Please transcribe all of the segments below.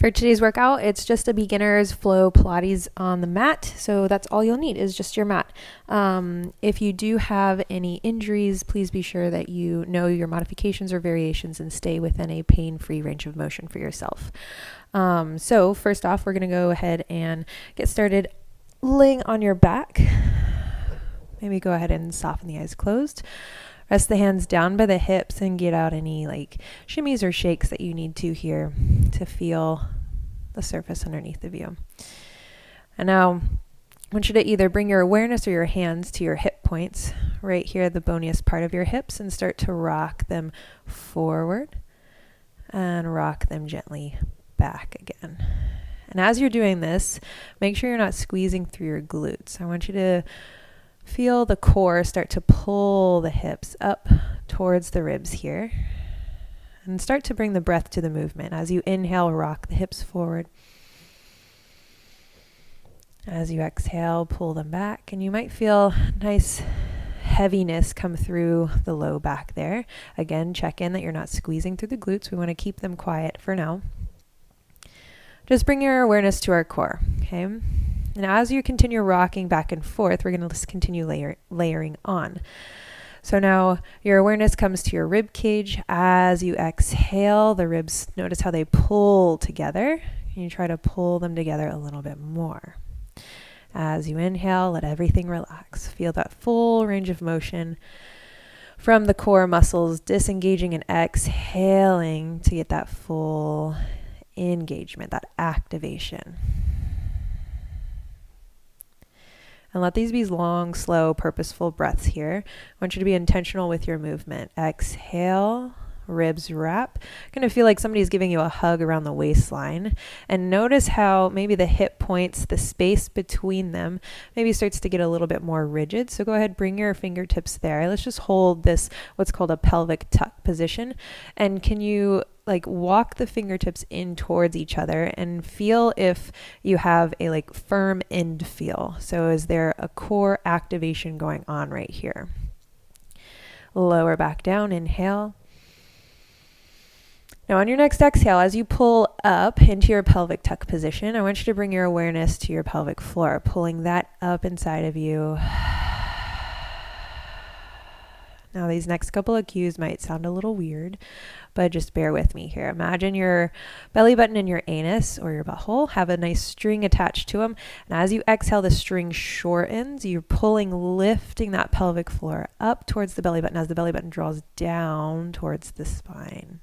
For today's workout, it's just a beginner's flow Pilates on the mat. So that's all you'll need is just your mat. If you do have any injuries, please be sure that you know your modifications or variations and stay within a pain-free range of motion for yourself. So first off, we're going to go ahead and get started laying on your back. Maybe go ahead and soften the eyes closed. Rest the hands down by the hips and get out any like shimmies or shakes that you need to here to feel the surface underneath of you. And now I want you to either bring your awareness or your hands to your hip points, right here, the boniest part of your hips, and start to rock them forward and rock them gently back again. And as you're doing this, make sure you're not squeezing through your glutes. I want you to feel the core start to pull the hips up towards the ribs here. And start to bring the breath to the movement. As you inhale, rock the hips forward. As you exhale, pull them back. And you might feel nice heaviness come through the low back there. Again, check in that you're not squeezing through the glutes. We want to keep them quiet for now. Just bring your awareness to our core, okay? And as you continue rocking back and forth, we're going to just continue layering on. So now your awareness comes to your rib cage. As you exhale, the ribs, notice how they pull together. And you try to pull them together a little bit more. As you inhale, let everything relax. Feel that full range of motion from the core muscles, disengaging and exhaling to get that full engagement, that activation. And let these be long, slow, purposeful breaths here. I want you to be intentional with your movement. Exhale, ribs wrap. Going to feel like somebody's giving you a hug around the waistline. And notice how maybe the hip points, the space between them, maybe starts to get a little bit more rigid. So go ahead, bring your fingertips there. Let's just hold this, what's called a pelvic tuck position. And can you like walk the fingertips in towards each other and feel if you have a like firm end feel. So is there a core activation going on right here? Lower back down, inhale. Now on your next exhale, as you pull up into your pelvic tuck position, I want you to bring your awareness to your pelvic floor, pulling that up inside of you. Now these next couple of cues might sound a little weird, but just bear with me here. Imagine your belly button and your anus or your butthole have a nice string attached to them. And as you exhale, the string shortens. You're pulling, lifting that pelvic floor up towards the belly button as the belly button draws down towards the spine.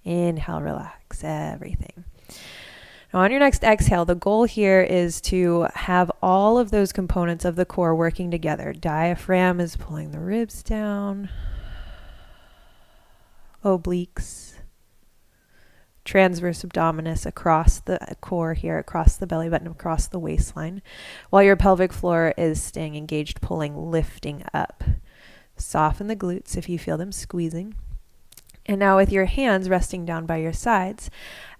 Inhale, relax everything. Now on your next exhale, the goal here is to have all of those components of the core working together. Diaphragm is pulling the ribs down. Obliques. Transverse abdominis across the core here, across the belly button, across the waistline. While your pelvic floor is staying engaged, pulling, lifting up. Soften the glutes if you feel them squeezing. And now with your hands resting down by your sides,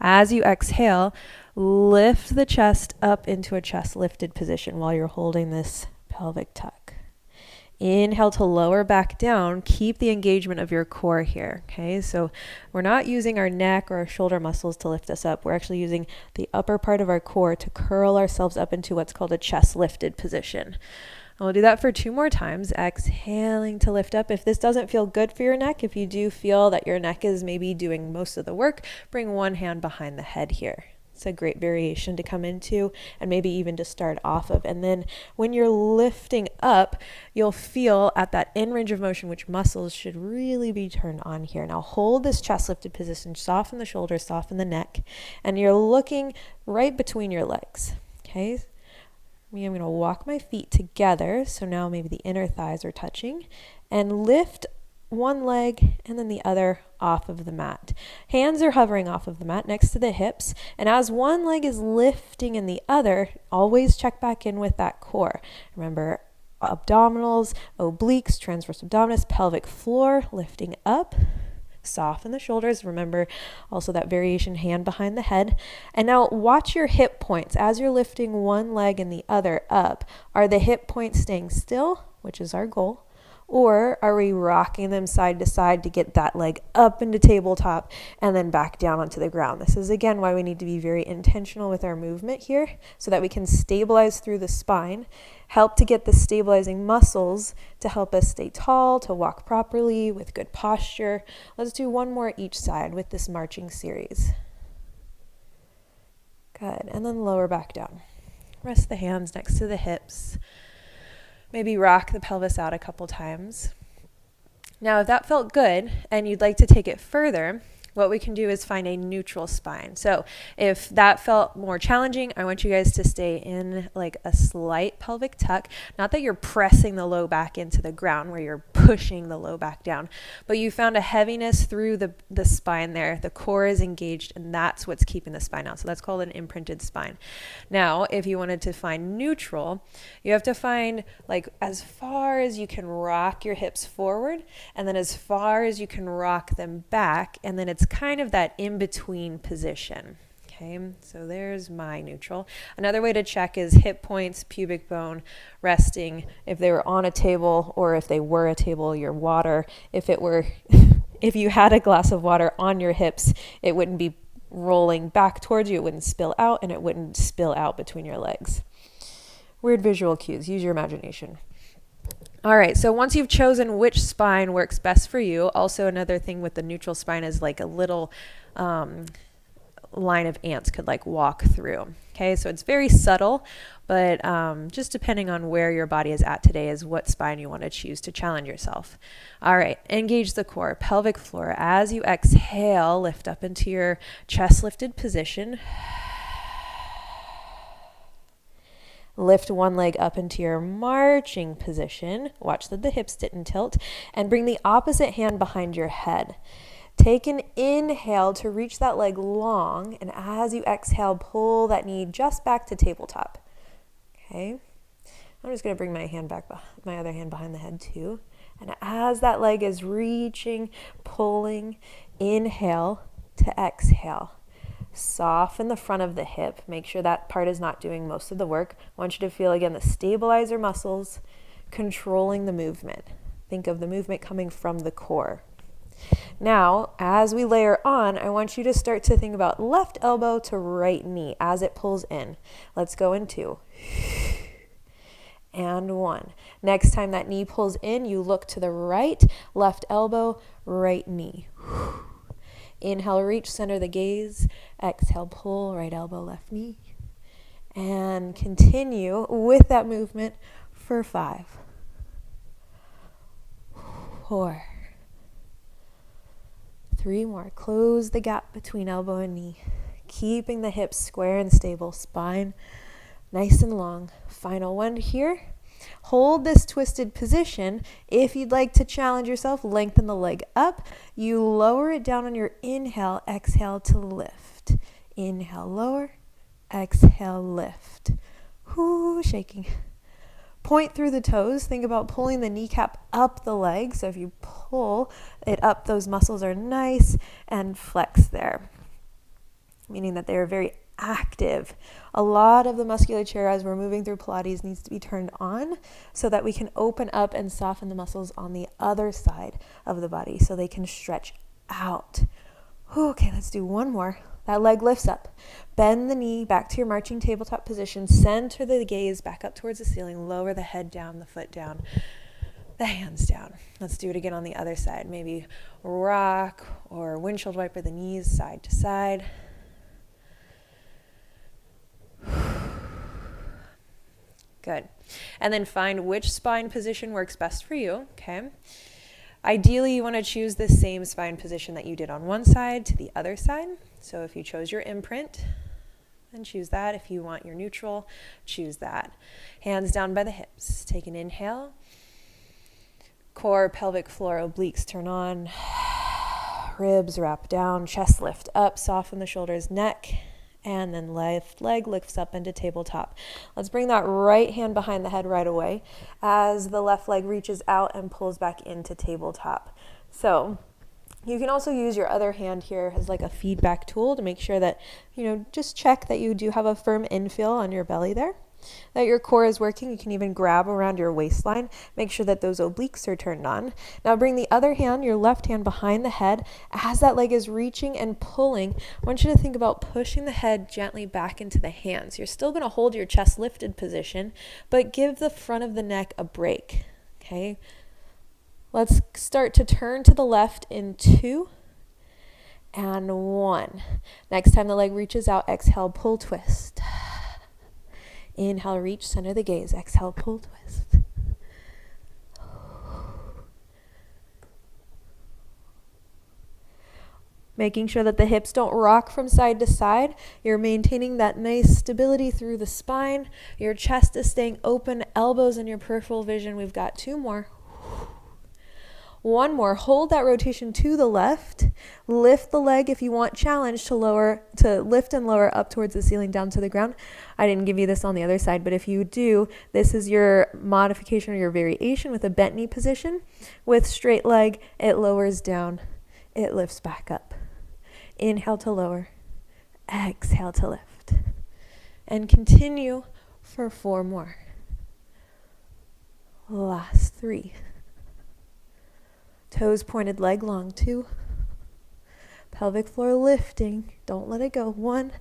as you exhale, lift the chest up into a chest lifted position while you're holding this pelvic tuck. Inhale to lower back down. Keep the engagement of your core here, okay? So we're not using our neck or our shoulder muscles to lift us up. We're actually using the upper part of our core to curl ourselves up into what's called a chest lifted position. And we'll do that for 2 more times, exhaling to lift up. If this doesn't feel good for your neck, if you do feel that your neck is maybe doing most of the work, bring one hand behind the head here. It's a great variation to come into and maybe even to start off of. And then when you're lifting up, you'll feel at that end range of motion which muscles should really be turned on here. Now hold this chest lifted position, soften the shoulders, soften the neck, and you're looking right between your legs, okay? I'm going to walk my feet together. So now maybe the inner thighs are touching and lift one leg and then the other off of the mat. Hands are hovering off of the mat next to the hips. And as one leg is lifting and the other, always check back in with that core. Remember, abdominals, obliques, transverse abdominis, pelvic floor, lifting up. Soften the shoulders. Remember also that variation hand behind the head. And now watch your hip points. As you're lifting one leg and the other up, are the hip points staying still, which is our goal, Or are we rocking them side to side to get that leg up into tabletop and then back down onto the ground? This is again why we need to be very intentional with our movement here so that we can stabilize through the spine, help to get the stabilizing muscles to help us stay tall, to walk properly with good posture. Let's do one more each side with this marching series. Good, and then lower back down. Rest the hands next to the hips. Maybe rock the pelvis out a couple times. Now, if that felt good and you'd like to take it further, what we can do is find a neutral spine. So if that felt more challenging, I want you guys to stay in like a slight pelvic tuck. Not that you're pressing the low back into the ground where you're pushing the low back down, but you found a heaviness through the spine there. The core is engaged, and that's what's keeping the spine out. So that's called an imprinted spine. Now, if you wanted to find neutral, you have to find like as far as you can rock your hips forward, and then as far as you can rock them back, and then it's kind of that in-between position. Okay, so there's my neutral. Another way to check is hip points, pubic bone, resting. If they were on a table, or if they were a table, your water. If you had a glass of water on your hips, it wouldn't be rolling back towards you, it wouldn't spill out, and it wouldn't spill out between your legs. Weird visual cues, use your imagination. All right, so once you've chosen which spine works best for you, also another thing with the neutral spine is like a little line of ants could like walk through. Okay, so it's very subtle, but just depending on where your body is at today is what spine you want to choose to challenge yourself. All right, engage the core, pelvic floor. As you exhale, lift up into your chest lifted position. Lift one leg up into your marching position. Watch that the hips didn't tilt. And bring the opposite hand behind your head. Take an inhale to reach that leg long. And as you exhale, pull that knee just back to tabletop. Okay. I'm just going to bring my other hand behind the head too. And as that leg is reaching, pulling, inhale to exhale. Soften the front of the hip. Make sure that part is not doing most of the work. I want you to feel, again, the stabilizer muscles controlling the movement. Think of the movement coming from the core. Now, as we layer on, I want you to start to think about left elbow to right knee as it pulls in. Let's go in 2. And 1. Next time that knee pulls in, you look to the right, left elbow, right knee. Inhale, reach, center the gaze. Exhale, pull, right elbow, left knee. And continue with that movement for 5, 4, 3 more. Close the gap between elbow and knee. Keeping the hips square and stable, spine nice and long. Final one here. Hold this twisted position. If you'd like to challenge yourself, lengthen the leg up. You lower it down on your inhale, exhale to lift. Inhale, lower, exhale, lift. Whoo, shaking. Point through the toes. Think about pulling the kneecap up the leg. So if you pull it up, those muscles are nice and flexed there, meaning that they are very active. A lot of the musculature as we're moving through Pilates needs to be turned on so that we can open up and soften the muscles on the other side of the body so they can stretch out. Okay, let's do one more. That leg lifts up. Bend the knee back to your marching tabletop position. Center the gaze back up towards the ceiling. Lower the head down, the foot down, the hands down. Let's do it again on the other side. Maybe rock or windshield wiper the knees side to side. Good. And then find which spine position works best for you, okay? Ideally, you want to choose the same spine position that you did on one side to the other side. So if you chose your imprint, then choose that. If you want your neutral, choose that. Hands down by the hips. Take an inhale. Core, pelvic floor, obliques turn on. Ribs wrap down, chest lift up, soften the shoulders, neck. And then left leg lifts up into tabletop. Let's bring that right hand behind the head right away as the left leg reaches out and pulls back into tabletop. So you can also use your other hand here as like a feedback tool to make sure that, just check that you do have a firm infill on your belly there. that your core is working. You can even grab around your waistline. Make sure that those obliques are turned on. Now bring the other hand, your left hand, behind the head. As that leg is reaching and pulling, I want you to think about pushing the head gently back into the hands. You're still going to hold your chest lifted position, but give the front of the neck a break. Okay? Let's start to turn to the left in 2 and 1. Next time the leg reaches out, exhale, pull, twist. Inhale, reach, center the gaze. Exhale, pull, twist. Making sure that the hips don't rock from side to side. You're maintaining that nice stability through the spine. Your chest is staying open, elbows in your peripheral vision. We've got 2 more. 1 more. Hold that rotation to the left. Lift the leg if you want challenge to lift and lower up towards the ceiling, down to the ground. I didn't give you this on the other side, but if you do, this is your modification or your variation with a bent knee position. With straight leg, it lowers down. It lifts back up. Inhale to lower. Exhale to lift. And continue for 4 more. Last 3. Toes pointed, leg long. 2. Pelvic floor lifting. Don't let it go. 1.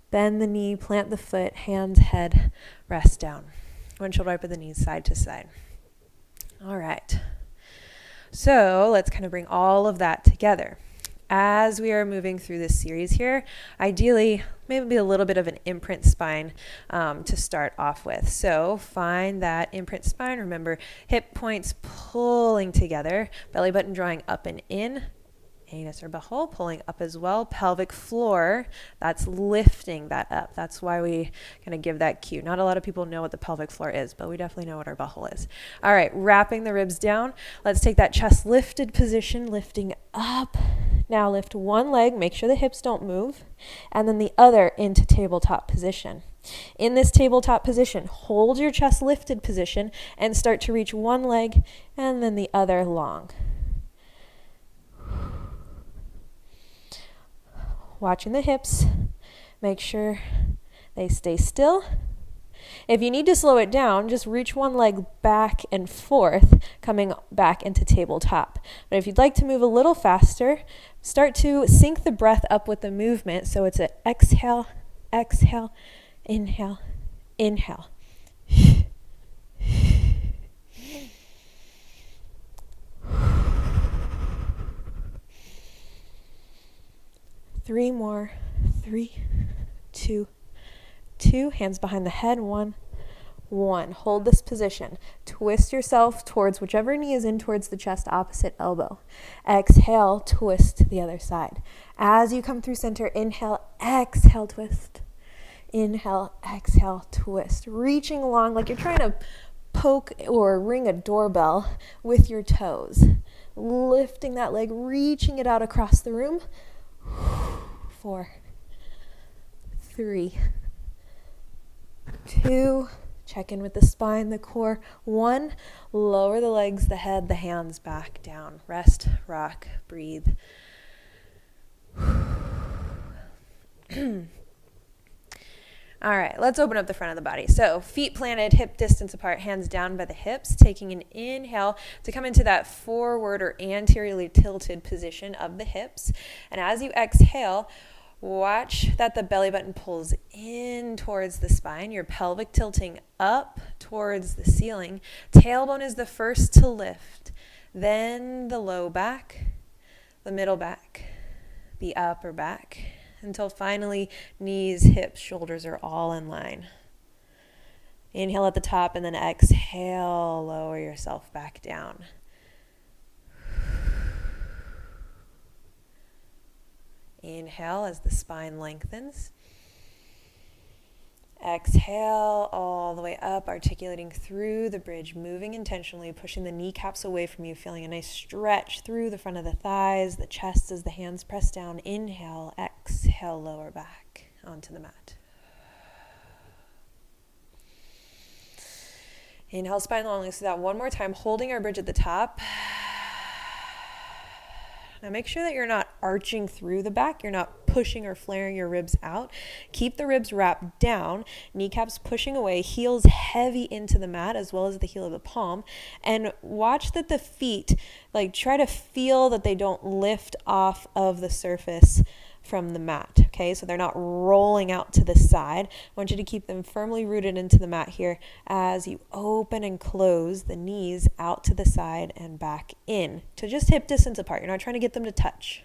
Bend the knee, plant the foot, hands, head, rest down. Windshield wiper the knees side to side. All right. So let's kind of bring all of that together. As we are moving through this series here, ideally, maybe a little bit of an imprint spine to start off with. So find that imprint spine. Remember, hip points pulling together, belly button drawing up and in, anus or butthole pulling up as well, pelvic floor, that's lifting that up. That's why we kind of give that cue. Not a lot of people know what the pelvic floor is, but we definitely know what our butthole is. All right, wrapping the ribs down. Let's take that chest lifted position, lifting up. Now lift one leg, make sure the hips don't move, and then the other into tabletop position. In this tabletop position, hold your chest lifted position and start to reach one leg and then the other long. Watching the hips, make sure they stay still. If you need to slow it down, just reach one leg back and forth, coming back into tabletop. But if you'd like to move a little faster, start to sync the breath up with the movement. So it's an exhale, exhale, inhale, inhale. 3 more. 3, 2, 2. Hands behind the head. 1, 1. Hold this position. Twist yourself towards whichever knee is in towards the chest, opposite elbow. Exhale, twist to the other side. As you come through center, inhale, exhale, twist. Inhale, exhale, twist. Reaching along like you're trying to poke or ring a doorbell with your toes. Lifting that leg, reaching it out across the room. 4, 3, 2. Check in with the spine, the core. 1. Lower the legs, the head, the hands back down. Rest, rock, breathe. All right, let's open up the front of the body. So feet planted, hip distance apart, hands down by the hips, taking an inhale to come into that forward or anteriorly tilted position of the hips. And as you exhale, watch that the belly button pulls in towards the spine, your pelvic tilting up towards the ceiling. Tailbone is the first to lift, then the low back, the middle back, the upper back, until finally knees, hips, shoulders are all in line. Inhale at the top and then exhale, lower yourself back down. Inhale as the spine lengthens. Exhale all the way up, articulating through the bridge, moving intentionally, pushing the kneecaps away from you, feeling a nice stretch through the front of the thighs, the chest as the hands press down. Inhale, exhale, lower back onto the mat. Inhale, spine long, so that one more time, holding our bridge at the top. Now make sure that you're not arching through the back, you're not pushing pushing or flaring your ribs out. Keep the ribs wrapped down, kneecaps pushing away, heels heavy into the mat as well as the heel of the palm. And watch that the feet, like try to feel that they don't lift off of the surface from the mat, okay? So they're not rolling out to the side. I want you to keep them firmly rooted into the mat here as you open and close the knees out to the side and back in to just hip distance apart. You're not trying to get them to touch.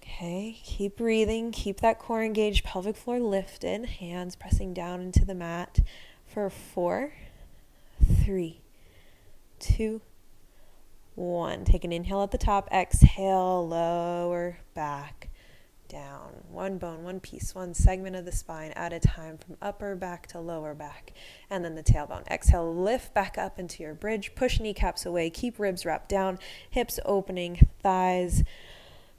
Okay, keep breathing, keep that core engaged, pelvic floor lifted, hands pressing down into the mat for 4, 3, 2, 1. Take an inhale at the top, exhale, lower back, down. One bone, one piece, one segment of the spine at a time from upper back to lower back. And then the tailbone. Exhale, lift back up into your bridge, push kneecaps away, keep ribs wrapped down, hips opening, thighs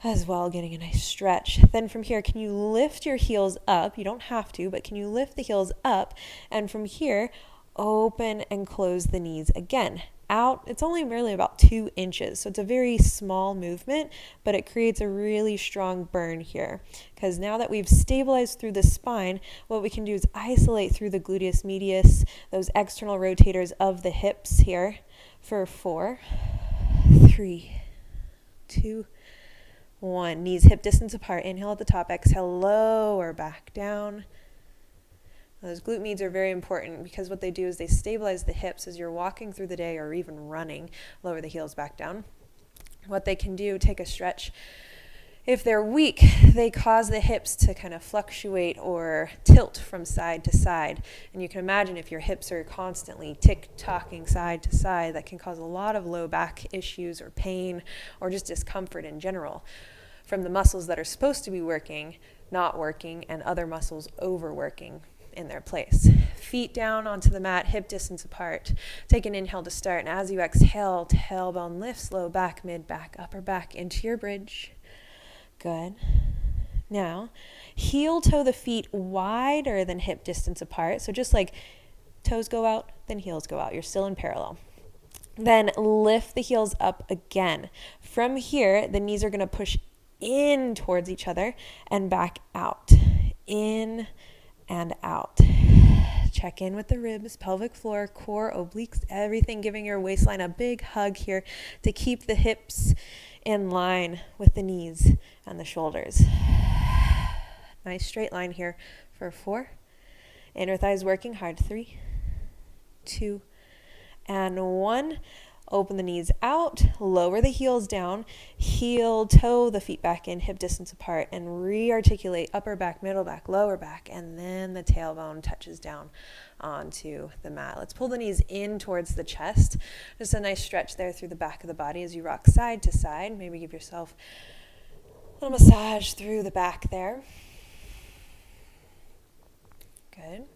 as well, getting a nice stretch. Then from here, can you lift your heels up? You don't have to, but can you lift the heels up? And from here, open and close the knees again. Out, it's only merely about 2 inches. So it's a very small movement, but it creates a really strong burn here. Because now that we've stabilized through the spine, what we can do is isolate through the gluteus medius, those external rotators of the hips here for 4, 3, 2, 1. Knees hip distance apart. Inhale at the top, exhale, lower back down. Those glute meds are very important because what they do is they stabilize the hips as you're walking through the day or even running. Lower the heels back down. What they can do, take a stretch. If they're weak, they cause the hips to kind of fluctuate or tilt from side to side. And you can imagine if your hips are constantly tick-tocking side to side, that can cause a lot of low back issues or pain or just discomfort in general from the muscles that are supposed to be working, not working, and other muscles overworking in their place. Feet down onto the mat, hip distance apart. Take an inhale to start, and as you exhale, tailbone lifts, low back, mid back, upper back into your bridge. Good. Now, heel toe the feet wider than hip distance apart. So just like toes go out, then heels go out. You're still in parallel. Then lift the heels up again. From here, the knees are going to push in towards each other and back out. In and out. Check in with the ribs, pelvic floor, core, obliques, everything, giving your waistline a big hug here to keep the hips in line with the knees and the shoulders. Nice straight line here for 4. Inner thighs working hard. 3, 2, and 1. Open the knees out, lower the heels down, heel toe the feet back in, hip distance apart, and re-articulate upper back, middle back, lower back, and then the tailbone touches down onto the mat. Let's pull the knees in towards the chest. Just a nice stretch there through the back of the body as you rock side to side. Maybe give yourself a little massage through the back there. Good.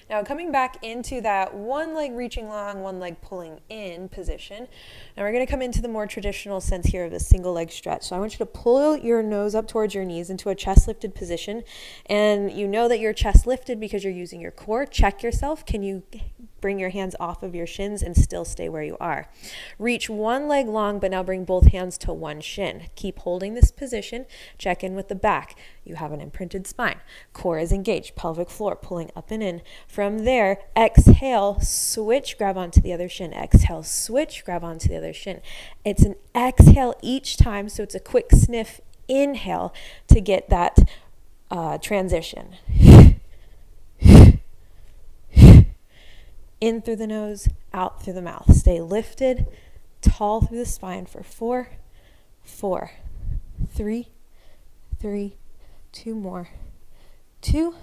Now coming back into that one leg reaching long, one leg pulling in position. Now we're going to come into the more traditional sense here of a single leg stretch. So I want you to pull your nose up towards your knees into a chest lifted position. And you know that your chest lifted because you're using your core. Check yourself. Can you bring your hands off of your shins and still stay where you are? Reach one leg long, but now bring both hands to one shin. Keep holding this position. Check in with the back. You have an imprinted spine. Core is engaged. Pelvic floor pulling up and in. From there, exhale, switch, grab onto the other shin. Exhale, switch, grab onto the other shin. It's an exhale each time, so it's a quick sniff inhale to get that transition. In through the nose, out through the mouth. Stay lifted, tall through the spine for 4, 4, 3, 3, 2 more, 2,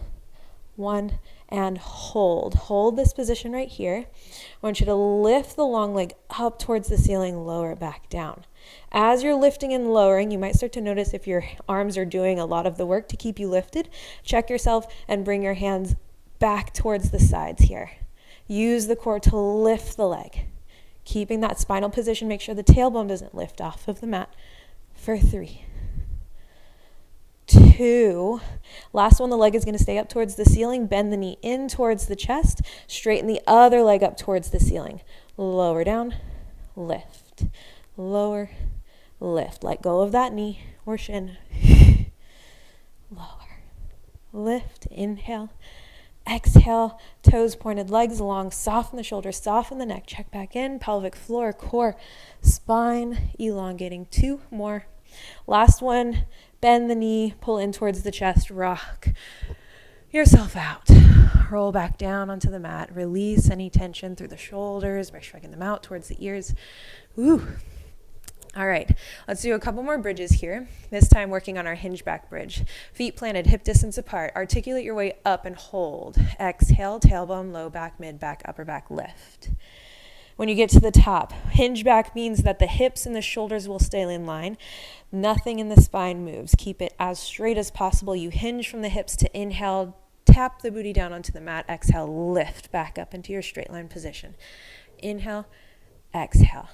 1, and hold. Hold this position right here. I want you to lift the long leg up towards the ceiling, lower it back down. As you're lifting and lowering, you might start to notice if your arms are doing a lot of the work to keep you lifted. Check yourself and bring your hands back towards the sides here. Use the core to lift the leg. Keeping that spinal position, make sure the tailbone doesn't lift off of the mat for 3, 2. Last one, the leg is going to stay up towards the ceiling. Bend the knee in towards the chest. Straighten the other leg up towards the ceiling. Lower down, lift. Lower, lift. Let go of that knee or shin. lower. Lift, inhale. Exhale, toes pointed, legs long, soften the shoulders, soften the neck. Check back in, pelvic floor, core, spine, elongating. 2 more. Last one, bend the knee, pull in towards the chest, rock yourself out. Roll back down onto the mat. Release any tension through the shoulders by shrugging them out towards the ears. Woo. All right, let's do a couple more bridges here. This time working on our hinge back bridge. Feet planted, hip distance apart. Articulate your way up and hold. Exhale, tailbone, low back, mid back, upper back, lift. When you get to the top, hinge back means that the hips and the shoulders will stay in line. Nothing in the spine moves. Keep it as straight as possible. You hinge from the hips to inhale, tap the booty down onto the mat. Exhale, lift back up into your straight line position. Inhale, exhale,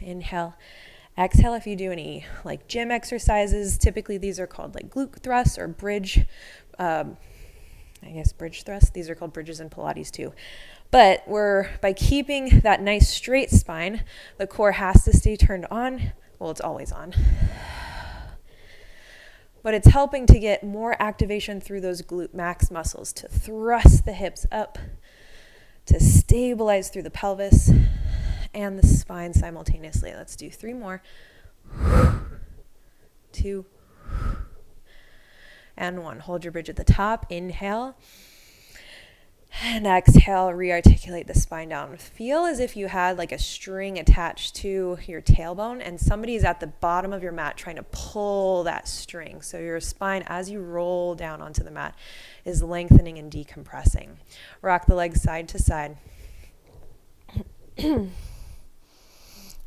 inhale. Exhale if you do any like gym exercises. Typically these are called like glute thrusts or bridge, bridge thrusts. These are called bridges in Pilates too. But by keeping that nice straight spine, the core has to stay turned on. Well, it's always on. But it's helping to get more activation through those glute max muscles to thrust the hips up, to stabilize through the pelvis and the spine simultaneously. Let's do 3 more. 2 and 1. Hold your bridge at the top. Inhale. And exhale, re-articulate the spine down. Feel as if you had like a string attached to your tailbone and somebody's at the bottom of your mat trying to pull that string. So your spine, as you roll down onto the mat, is lengthening and decompressing. Rock the legs side to side.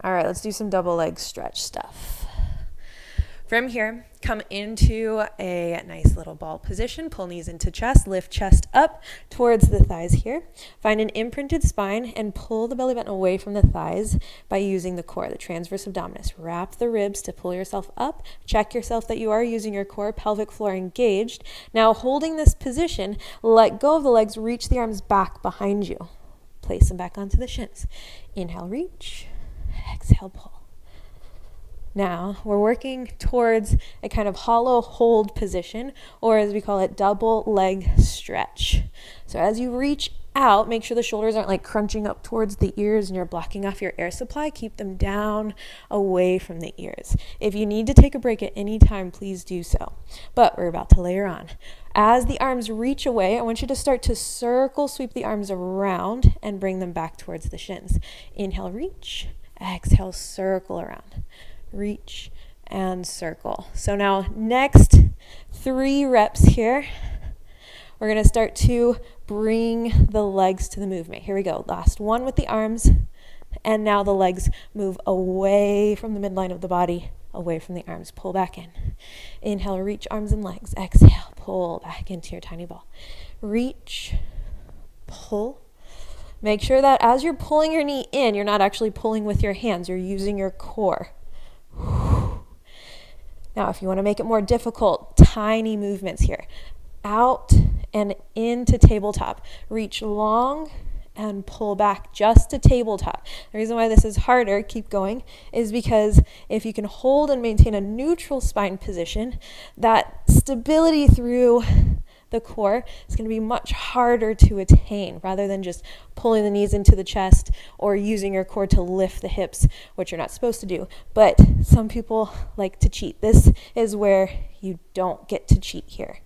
All right, let's do some double leg stretch stuff. From here, come into a nice little ball position. Pull knees into chest, lift chest up towards the thighs here. Find an imprinted spine and pull the belly button away from the thighs by using the core, the transverse abdominis. Wrap the ribs to pull yourself up. Check yourself that you are using your core, pelvic floor engaged. Now holding this position, let go of the legs, reach the arms back behind you. Place them back onto the shins. Inhale, reach. Exhale, pull. Now we're working towards a kind of hollow hold position, or as we call it, double leg stretch. So as you reach out, make sure the shoulders aren't like crunching up towards the ears and you're blocking off your air supply. Keep them down away from the ears. If you need to take a break at any time, please do so. But we're about to layer on. As the arms reach away, I want you to start to circle, sweep the arms around and bring them back towards the shins. Inhale, reach. Exhale, circle around. Reach and circle. So now next 3 reps here. We're going to start to bring the legs to the movement. Here we go. Last one with the arms. And now the legs move away from the midline of the body, away from the arms. Pull back in. Inhale, reach arms and legs. Exhale, pull back into your tiny ball. Reach, pull. Make sure that as you're pulling your knee in, you're not actually pulling with your hands. You're using your core. Now, if you want to make it more difficult, tiny movements here. Out and into tabletop. Reach long and pull back just to tabletop. The reason why this is harder, keep going, is because if you can hold and maintain a neutral spine position, that stability through the core is going to be much harder to attain rather than just pulling the knees into the chest or using your core to lift the hips, which you're not supposed to do. But some people like to cheat. This is where you don't get to cheat here.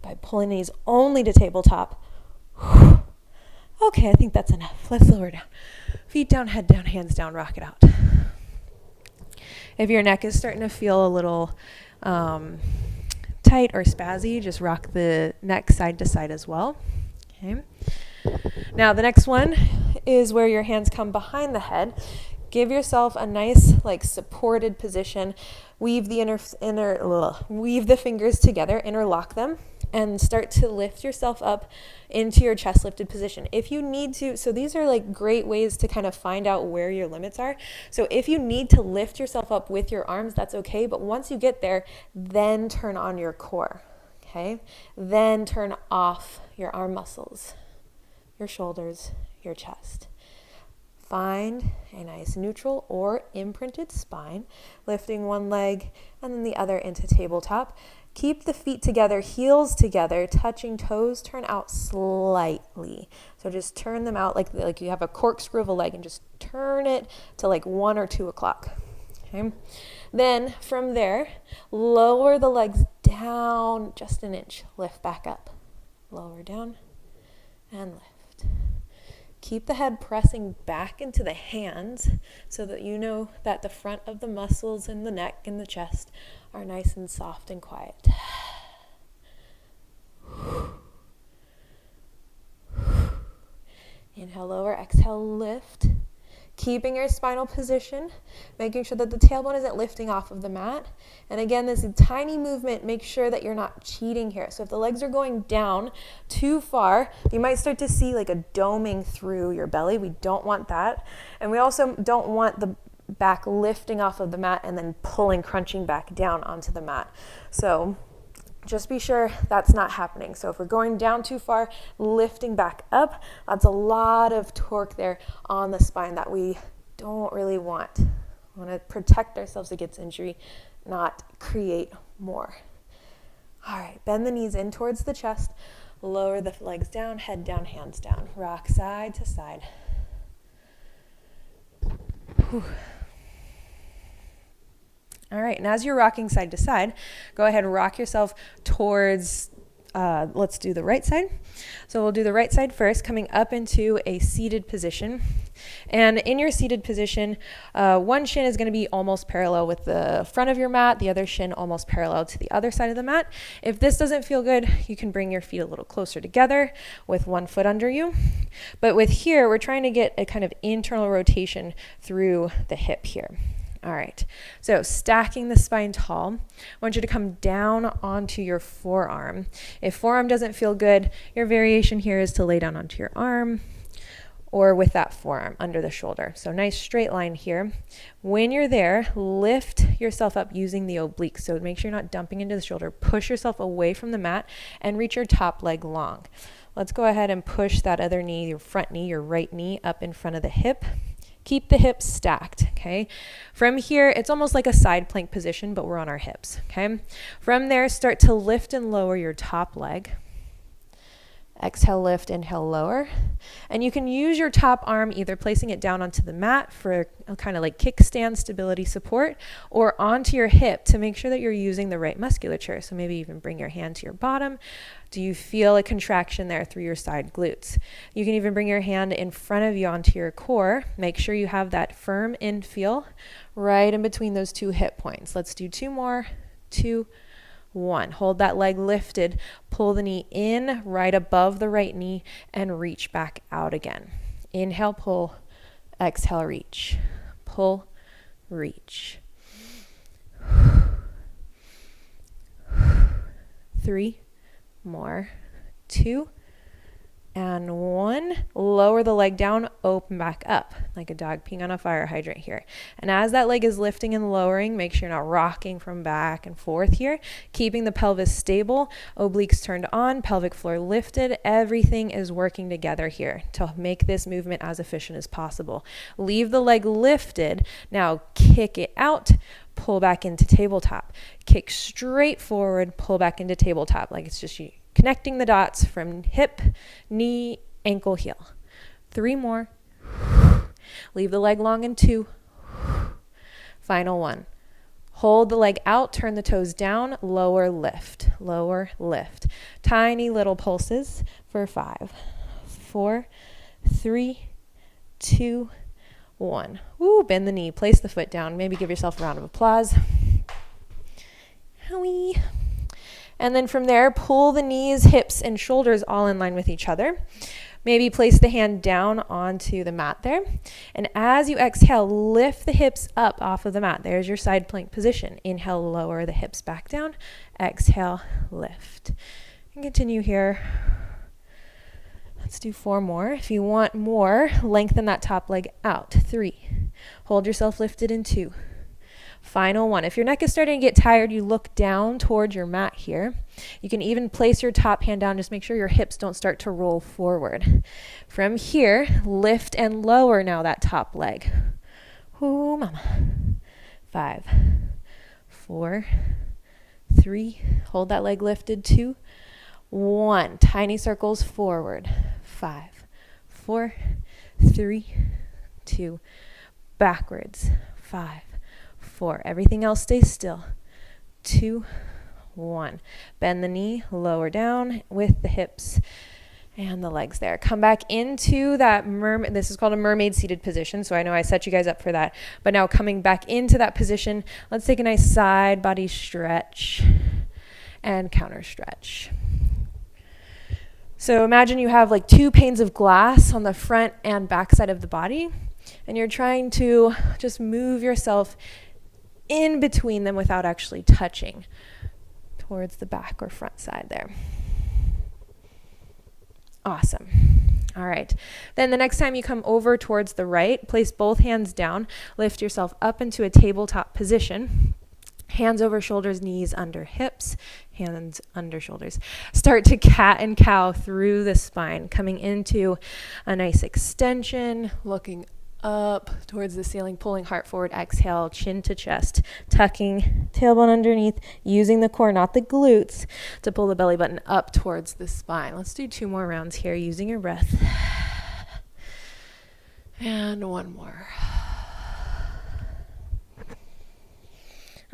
By pulling knees only to tabletop. Okay, I think that's enough. Let's lower down. Feet down, head down, hands down, rock it out. If your neck is starting to feel a little tight or spazzy, just rock the neck side to side as well. Okay. Now the next one is where your hands come behind the head. Give yourself a nice supported position. Weave the fingers together, interlock them, and start to lift yourself up into your chest lifted position. If you need to, so these are great ways to kind of find out where your limits are. So if you need to lift yourself up with your arms, that's okay. But once you get there, then turn on your core, okay? Then turn off your arm muscles, your shoulders, your chest. Find a nice neutral or imprinted spine, lifting one leg and then the other into tabletop. Keep the feet together, heels together, touching toes, turn out slightly. So just turn them out like you have a corkscrew of a leg and just turn it to like 1 or 2 o'clock. Okay. Then from there, lower the legs down just an inch. Lift back up. Lower down and lift. Keep the head pressing back into the hands so that you know that the front of the muscles in the neck and the chest are nice and soft and quiet. Inhale, lower, exhale, lift. Keeping your spinal position, making sure that the tailbone isn't lifting off of the mat. And again, this tiny movement, make sure that you're not cheating here. So if the legs are going down too far, you might start to see like a doming through your belly. We don't want that. And we also don't want the back lifting off of the mat and then pulling, crunching back down onto the mat. So just be sure that's not happening. So if we're going down too far, lifting back up, that's a lot of torque there on the spine that we don't really want. We want to protect ourselves against injury, not create more. All right, bend the knees in towards the chest, lower the legs down, head down, hands down. Rock side to side. Whew. All right, and as you're rocking side to side, go ahead and rock yourself towards, let's do the right side. So we'll do the right side first, coming up into a seated position. And in your seated position, one shin is going to be almost parallel with the front of your mat, the other shin almost parallel to the other side of the mat. If this doesn't feel good, you can bring your feet a little closer together with one foot under you. But with here, we're trying to get a kind of internal rotation through the hip here. All right, so stacking the spine tall, I want you to come down onto your forearm. If forearm doesn't feel good, your variation here is to lay down onto your arm or with that forearm under the shoulder. So nice straight line here. When you're there, lift yourself up using the obliques. So make sure you're not dumping into the shoulder. Push yourself away from the mat and reach your top leg long. Let's go ahead and push that other knee, your front knee, your right knee up in front of the hip. Keep the hips stacked, okay? From here, it's almost like a side plank position, but we're on our hips, okay? From there, start to lift and lower your top leg. Exhale, lift, inhale, lower. And you can use your top arm, either placing it down onto the mat for a kind of like kickstand stability support, or onto your hip to make sure that you're using the right musculature. So maybe even bring your hand to your bottom. Do you feel a contraction there through your side glutes? You can even bring your hand in front of you onto your core. Make sure you have that firm in feel right in between those two hip points. Let's do 2 more. 2, 1. Hold that leg lifted. Pull the knee in right above the right knee and reach back out again. Inhale, pull. Exhale, reach. Pull, reach. 3 more. 2 and 1. Lower the leg down, open back up like a dog peeing on a fire hydrant here. And as that leg is lifting and lowering, make sure you're not rocking from back and forth here. Keeping the pelvis stable, obliques turned on, pelvic floor lifted. Everything is working together here to make this movement as efficient as possible. Leave the leg lifted. Now kick it out. Pull back into tabletop. Kick straight forward, pull back into tabletop. Like it's just you connecting the dots from hip, knee, ankle, heel. 3 more. Leave the leg long in 2. Final 1. Hold the leg out, turn the toes down, lower, lift, lower, lift. Tiny little pulses for 5, 4, 3, 2, 1. Woo, bend the knee, place the foot down. Maybe give yourself a round of applause. Howie. And then from there, pull the knees, hips, and shoulders all in line with each other. Maybe place the hand down onto the mat there. And as you exhale, lift the hips up off of the mat. There's your side plank position. Inhale, lower the hips back down. Exhale, lift. And continue here. Let's do 4 more. If you want more, lengthen that top leg out. 3. Hold yourself lifted in 2. Final one. If your neck is starting to get tired, you look down towards your mat here. You can even place your top hand down. Just make sure your hips don't start to roll forward. From here, lift and lower now that top leg. Ooh, mama. 5, 4, 3. Hold that leg lifted. 2, 1. Tiny circles forward. 5, 4, 3, 2. Backwards. 5, 4. Everything else stays still. 2, 1. Bend the knee, lower down with the hips and the legs there. Come back into that mermaid. This is called a mermaid seated position. So I know I set you guys up for that. But now coming back into that position, let's take a nice side body stretch and counter stretch. So imagine you have like 2 panes of glass on the front and back side of the body. And you're trying to just move yourself in between them without actually touching towards the back or front side there. Awesome. All right. Then the next time you come over towards the right, place both hands down, lift yourself up into a tabletop position. Hands over shoulders, knees under hips, hands under shoulders. Start to cat and cow through the spine, coming into a nice extension, looking up towards the ceiling, pulling heart forward, exhale, chin to chest, tucking tailbone underneath, using the core, not the glutes, to pull the belly button up towards the spine. Let's do 2 more rounds here using your breath. And 1 more.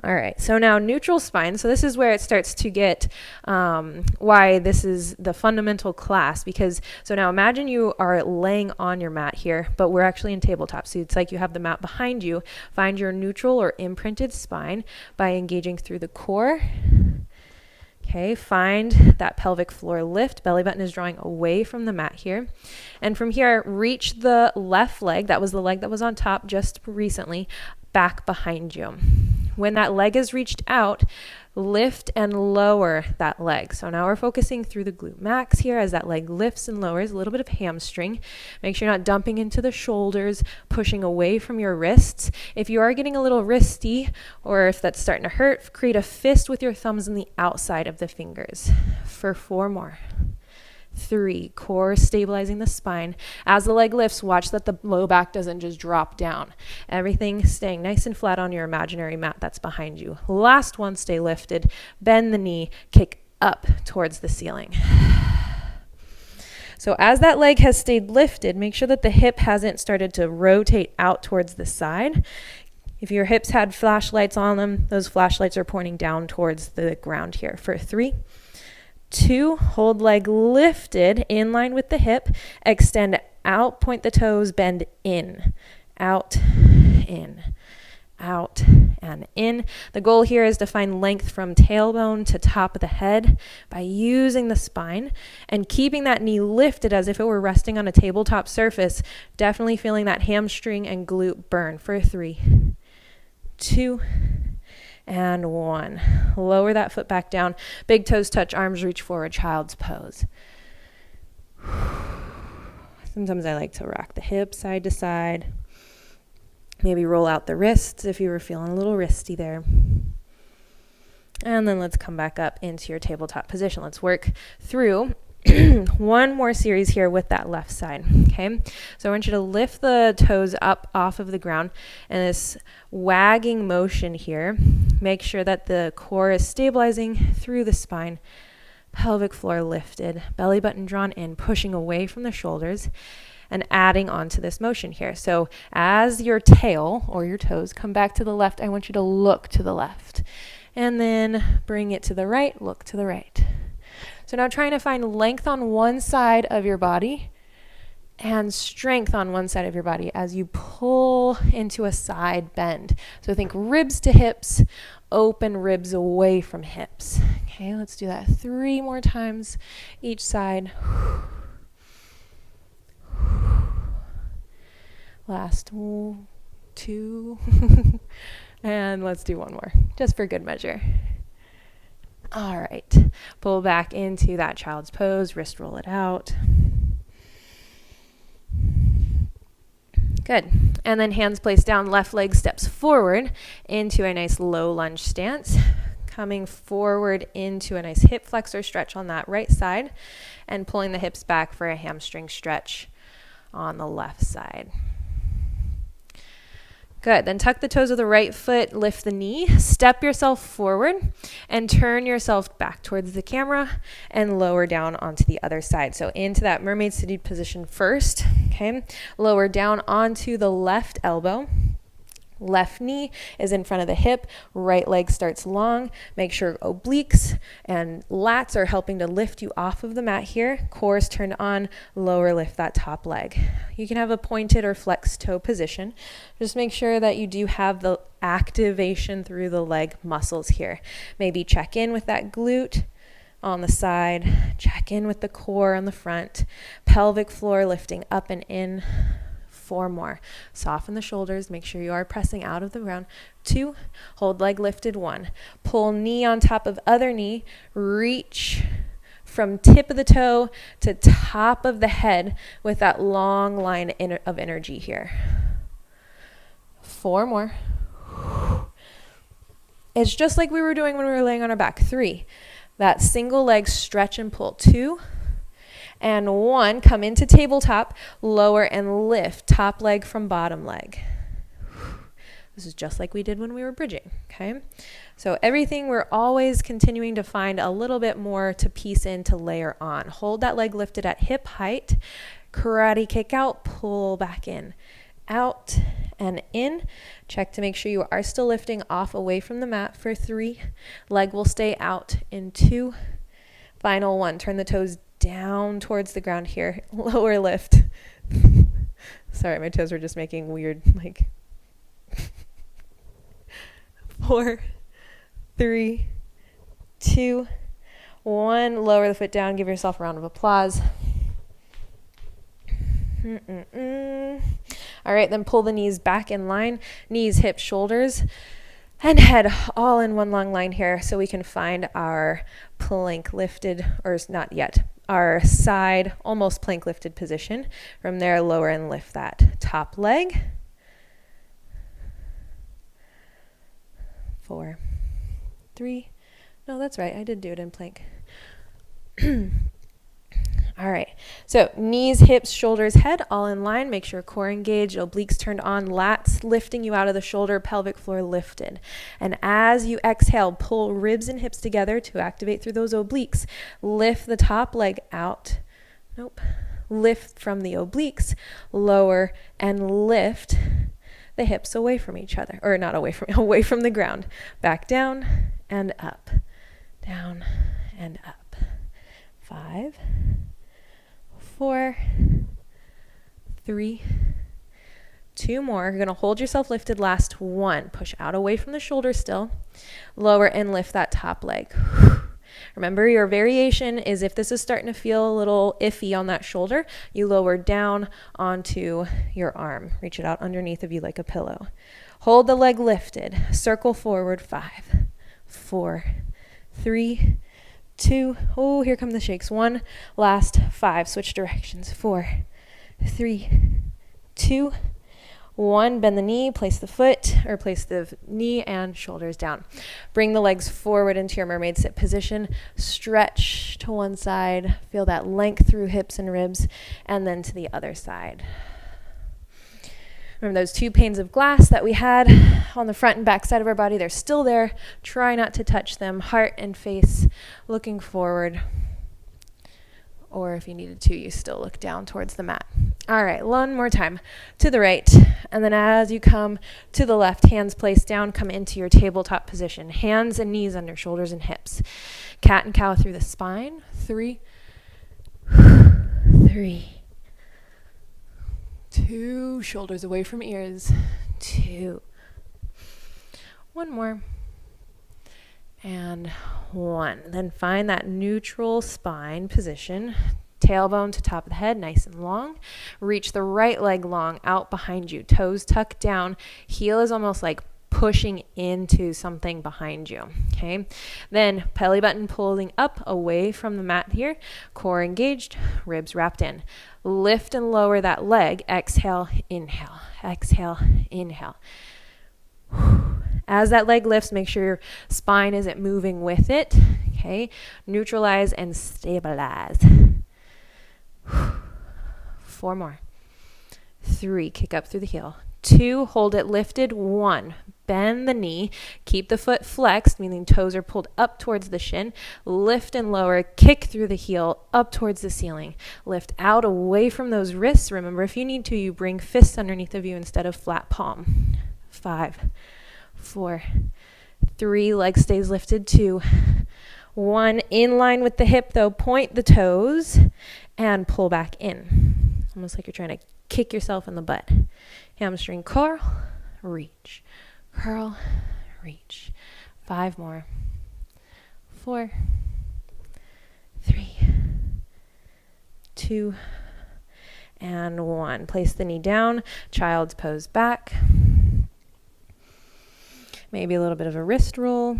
All right, so now neutral spine. So this is where it starts to get why this is the fundamental class, because so now imagine you are laying on your mat here, but we're actually in tabletop. So it's like you have the mat behind you. Find your neutral or imprinted spine by engaging through the core. Okay, find that pelvic floor lift. Belly button is drawing away from the mat here. And from here, reach the left leg. That was the leg that was on top just recently, back behind you. When that leg is reached out, lift and lower that leg. So now we're focusing through the glute max here as that leg lifts and lowers, a little bit of hamstring. Make sure you're not dumping into the shoulders, pushing away from your wrists. If you are getting a little wristy, or if that's starting to hurt, create a fist with your thumbs on the outside of the fingers for 4 more. 3, core stabilizing the spine. As the leg lifts, watch that the low back doesn't just drop down. Everything staying nice and flat on your imaginary mat that's behind you. Last one, stay lifted. Bend the knee, kick up towards the ceiling. So as that leg has stayed lifted, make sure that the hip hasn't started to rotate out towards the side. If your hips had flashlights on them, those flashlights are pointing down towards the ground here. For 3, 2, hold leg lifted in line with the hip, extend out, point the toes, bend in, out, in, out, and in. The goal here is to find length from tailbone to top of the head by using the spine and keeping that knee lifted as if it were resting on a tabletop surface, definitely feeling that hamstring and glute burn. For 3, 2, and 1. Lower that foot back down. Big toes touch, arms reach forward, child's pose. Sometimes I like to rock the hips side to side. Maybe roll out the wrists if you were feeling a little wristy there. And then let's come back up into your tabletop position. Let's work through 1 more series here with that left side. Okay, so I want you to lift the toes up off of the ground, and this wagging motion here, make sure that the core is stabilizing through the spine, pelvic floor lifted, belly button drawn in, pushing away from the shoulders, and adding on to this motion here. So as your tail or your toes come back to the left, I want you to look to the left, and then bring it to the right, look to the right. So now trying to find length on one side of your body and strength on one side of your body as you pull into a side bend. So think ribs to hips, open ribs away from hips. Okay, let's do that 3 more times each side. Last 2. And let's do 1 more, just for good measure. All right, pull back into that child's pose, wrist roll it out. Good. And then hands placed down, left leg steps forward into a nice low lunge stance. Coming forward into a nice hip flexor stretch on that right side and pulling the hips back for a hamstring stretch on the left side. Good. Then tuck the toes of the right foot, lift the knee, step yourself forward, and turn yourself back towards the camera and lower down onto the other side. So into that mermaid seated position first, okay? Lower down onto the left elbow. Left knee is in front of the hip, right leg starts long. Make sure obliques and lats are helping to lift you off of the mat here. Core is turned on, lower lift that top leg. You can have a pointed or flexed toe position. Just make sure that you do have the activation through the leg muscles here. Maybe check in with that glute on the side, check in with the core on the front, pelvic floor lifting up and in. 4 more. Soften the shoulders. Make sure you are pressing out of the ground. 2. Hold leg lifted. 1. Pull knee on top of other knee. Reach from tip of the toe to top of the head with that long line of energy here. 4 more. It's just like we were doing when we were laying on our back. 3. That single leg stretch and pull. 2. And 1, come into tabletop, lower and lift, top leg from bottom leg. This is just like we did when we were bridging, okay? So everything, we're always continuing to find a little bit more to piece in to layer on. Hold that leg lifted at hip height, karate kick out, pull back in, out and in. Check to make sure you are still lifting off away from the mat for 3. Leg will stay out in 2. Final 1, turn the toes down towards the ground here. Lower lift. Sorry, my toes were just making weird, like 4, 3, 2, 1. Lower the foot down. Give yourself a round of applause. All right, then pull the knees back in line. Knees, hips, shoulders, and head all in one long line here so we can find our plank lifted, or not yet, our side almost plank lifted position. From there, lower and lift that top leg. 4, 3. No, that's right. I did do it in plank. All right. So knees, hips, shoulders, head all in line. Make sure core engaged, obliques turned on, lats lifting you out of the shoulder, pelvic floor lifted. And as you exhale, pull ribs and hips together to activate through those obliques. Lift the top leg out. Lift from the obliques, lower and lift the hips away from each other, or not away from the ground. Back down and up, down and up. 5, 4, 3, 2 more. You're going to hold yourself lifted. Last 1. Push out away from the shoulder still. Lower and lift that top leg. Remember, your variation is if this is starting to feel a little iffy on that shoulder, you lower down onto your arm. Reach it out underneath of you like a pillow. Hold the leg lifted. Circle forward. 5, 4, 3, 2. Oh, here come the shakes. 1. Last 5. Switch directions. 4, 3, 2, 1. Bend the knee, place the knee and shoulders down. Bring the legs forward into your mermaid sit position. Stretch to one side. Feel that length through hips and ribs, and then to the other side. Remember those 2 panes of glass that we had on the front and back side of our body? They're still there. Try not to touch them. Heart and face looking forward. Or if you needed to, you still look down towards the mat. All right, 1 more time. To the right. And then as you come to the left, hands placed down, come into your tabletop position. Hands and knees under shoulders and hips. Cat and cow through the spine. 3, 3, 2, shoulders away from ears. 2. 1 more. And 1. Then find that neutral spine position. Tailbone to top of the head, nice and long. Reach the right leg long out behind you. Toes tucked down. Heel is almost like pushing into something behind you. Okay. Then belly button pulling up away from the mat here, core engaged, ribs wrapped in. Lift and lower that leg. Exhale, inhale, exhale, inhale. As that leg lifts, make sure your spine isn't moving with it. Okay. Neutralize and stabilize. 4 more. 3, kick up through the heel. 2, hold it lifted. 1, bend the knee. Keep the foot flexed, meaning toes are pulled up towards the shin. Lift and lower, kick through the heel, up towards the ceiling. Lift out away from those wrists. Remember, if you need to, you bring fists underneath of you instead of flat palm. 5, 4, 3, leg stays lifted. 2, 1, in line with the hip though, point the toes and pull back in. Almost like you're trying to kick yourself in the butt. Hamstring curl, reach, curl, reach. 5 more. 4, 3, 2, and 1. Place the knee down, child's pose back. Maybe a little bit of a wrist roll.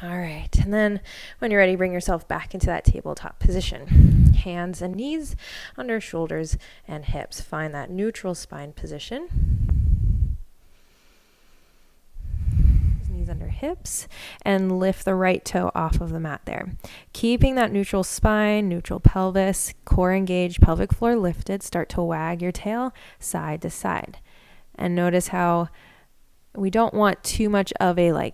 All right, and then when you're ready, bring yourself back into that tabletop position. Hands and knees under shoulders and hips. Find that neutral spine position. Knees under hips, and lift the right toe off of the mat there. Keeping that neutral spine, neutral pelvis, core engaged, pelvic floor lifted. Start to wag your tail side to side. And notice how we don't want too much of a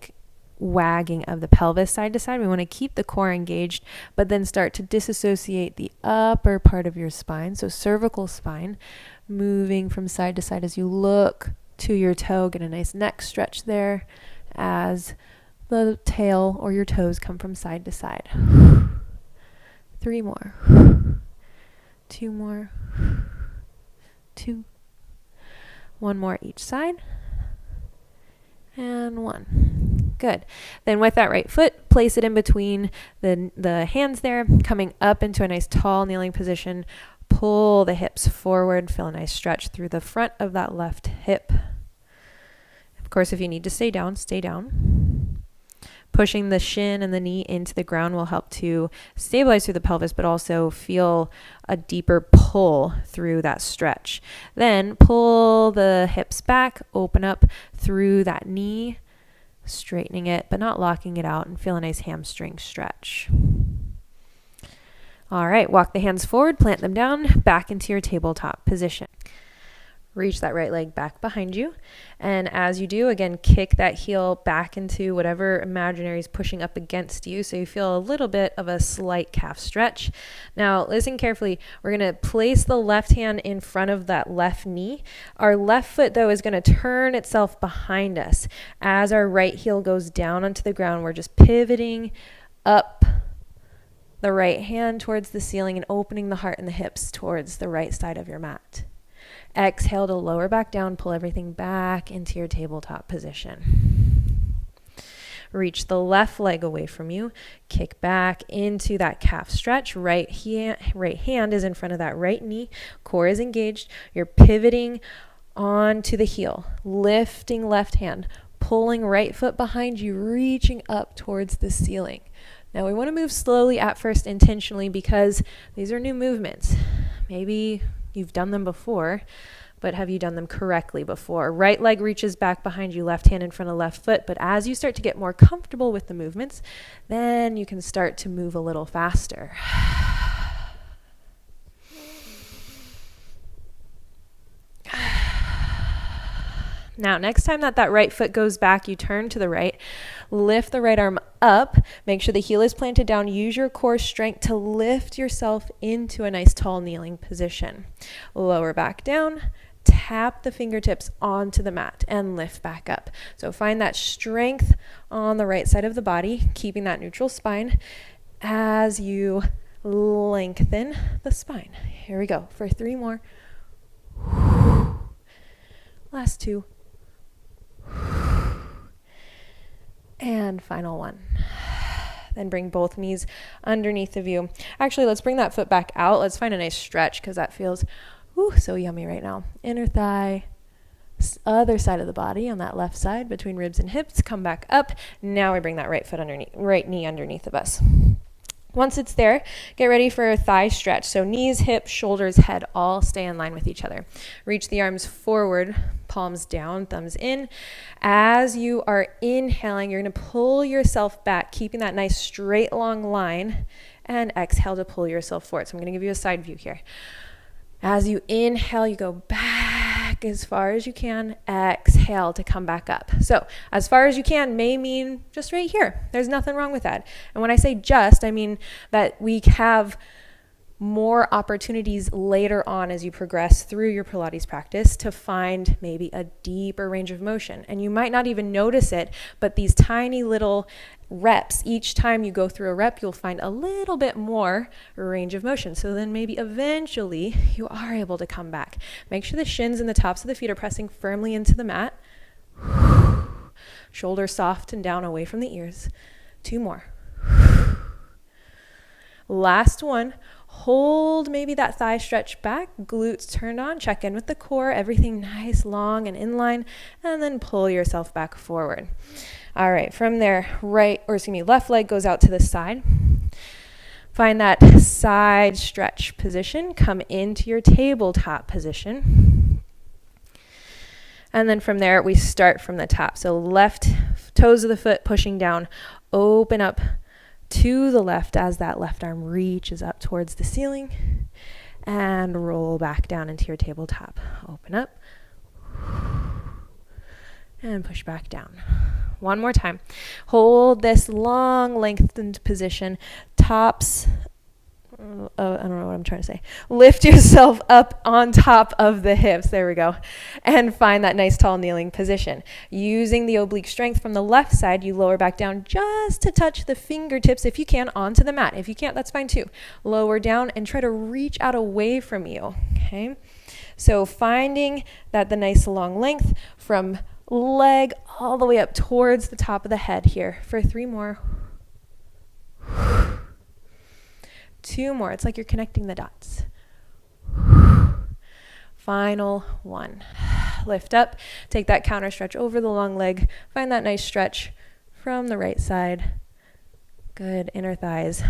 wagging of the pelvis side to side. We want to keep the core engaged, but then start to disassociate the upper part of your spine. So cervical spine moving from side to side as you look to your toe. Get a nice neck stretch there as the tail or your toes come from side to side. 3 more. 2 more. 2. 1 more each side. And 1. Good. Then with that right foot, place it in between the hands there, coming up into a nice tall kneeling position. Pull the hips forward. Feel a nice stretch through the front of that left hip. Of course, if you need to stay down, stay down. Pushing the shin and the knee into the ground will help to stabilize through the pelvis, but also feel a deeper pull through that stretch. Then pull the hips back, open up through that knee, straightening it, but not locking it out, and feel a nice hamstring stretch. All right, walk the hands forward, plant them down, back into your tabletop position. Reach that right leg back behind you. And as you do, again, kick that heel back into whatever imaginary is pushing up against you. So you feel a little bit of a slight calf stretch. Now, listen carefully. We're going to place the left hand in front of that left knee. Our left foot, though, is going to turn itself behind us. As our right heel goes down onto the ground, we're just pivoting up the right hand towards the ceiling and opening the heart and the hips towards the right side of your mat. Exhale to lower back down, pull everything back into your tabletop position. Reach the left leg away from you, kick back into that calf stretch. Right hand is in front of that right knee, core is engaged. You're pivoting onto the heel, lifting left hand, pulling right foot behind you, reaching up towards the ceiling. Now we want to move slowly at first intentionally because these are new movements. Maybe you've done them before, but have you done them correctly before? Right leg reaches back behind you, left hand in front of left foot. But as you start to get more comfortable with the movements, then you can start to move a little faster. Now, next time that right foot goes back, you turn to the right, lift the right arm up, make sure the heel is planted down, use your core strength to lift yourself into a nice tall kneeling position. Lower back down, tap the fingertips onto the mat and lift back up. So find that strength on the right side of the body, keeping that neutral spine as you lengthen the spine. Here we go for 3 more. Last 2. And final 1. Then bring both knees underneath of you. Actually, let's bring that foot back out. Let's find a nice stretch because that feels so yummy right now. Inner thigh, other side of the body on that left side between ribs and hips. Come back up. Now we bring that right knee underneath of us. Once it's there, get ready for a thigh stretch. So knees, hips, shoulders, head all stay in line with each other. Reach the arms forward, palms down, thumbs in. As you are inhaling, you're going to pull yourself back, keeping that nice straight long line, and exhale to pull yourself forward. So I'm going to give you a side view here. As you inhale, you go back as far as you can. Exhale to come back up. So as far as you can may mean just right here. There's nothing wrong with that. And when I say just, I mean that we have more opportunities later on as you progress through your Pilates practice to find maybe a deeper range of motion. And you might not even notice it, but these tiny little reps, each time you go through a rep, you'll find a little bit more range of motion. So then maybe eventually you are able to come back. Make sure the shins and the tops of the feet are pressing firmly into the mat. Shoulders soft and down away from the ears. 2 more. Last one. Hold maybe that thigh stretch back, glutes turned on, check in with the core, everything nice, long, and in line, and then pull yourself back forward. All right, from there, left leg goes out to the side. Find that side stretch position, come into your tabletop position. And then from there, we start from the top. So left toes of the foot pushing down, open up to the left as that left arm reaches up towards the ceiling, and roll back down into your tabletop. Open up and push back down. One more time. Hold this long lengthened position. Tops, I don't know what I'm trying to say. Lift yourself up on top of the hips. There we go. And find that nice tall kneeling position. Using the oblique strength from the left side, you lower back down just to touch the fingertips, if you can, onto the mat. If you can't, that's fine too. Lower down and try to reach out away from you. Okay. So finding that the nice long length from leg all the way up towards the top of the head here for 3 more. 2 more. It's like you're connecting the dots. Final one. Lift up. Take that counter stretch over the long leg. Find that nice stretch from the right side. Good. Inner thighs.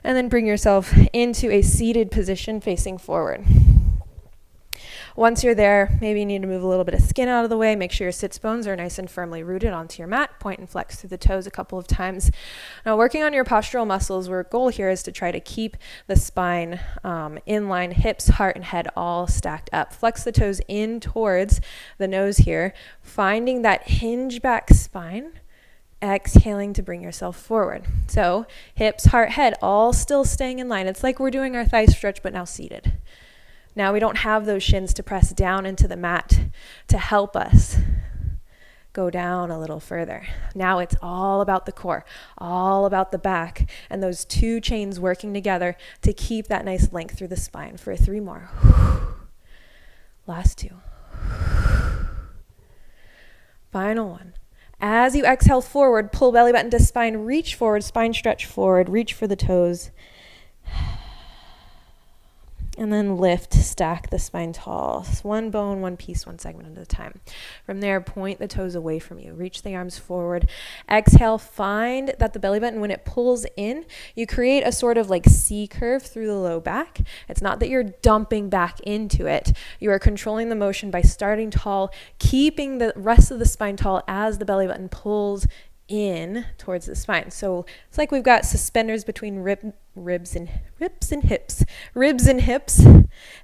And then bring yourself into a seated position facing forward. Once you're there, maybe you need to move a little bit of skin out of the way. Make sure your sits bones are nice and firmly rooted onto your mat. Point and flex through the toes a couple of times. Now, working on your postural muscles, our goal here is to try to keep the spine in line, hips, heart, and head all stacked up. Flex the toes in towards the nose here, finding that hinge back spine. Exhaling to bring yourself forward. So hips, heart, head, all still staying in line. It's like we're doing our thigh stretch, but now seated. Now we don't have those shins to press down into the mat to help us go down a little further. Now it's all about the core, all about the back, and those 2 chains working together to keep that nice length through the spine for 3 more. Last 2. Final one. As you exhale forward, pull belly button to spine, reach forward, spine stretch forward, reach for the toes. And then lift, stack the spine tall. One bone, one piece, one segment at a time. From there, point the toes away from you. Reach the arms forward. Exhale, find that the belly button, when it pulls in, you create a sort of like C curve through the low back. It's not that you're dumping back into it. You are controlling the motion by starting tall, keeping the rest of the spine tall as the belly button pulls in towards the spine. So it's like we've got suspenders between ribs and hips,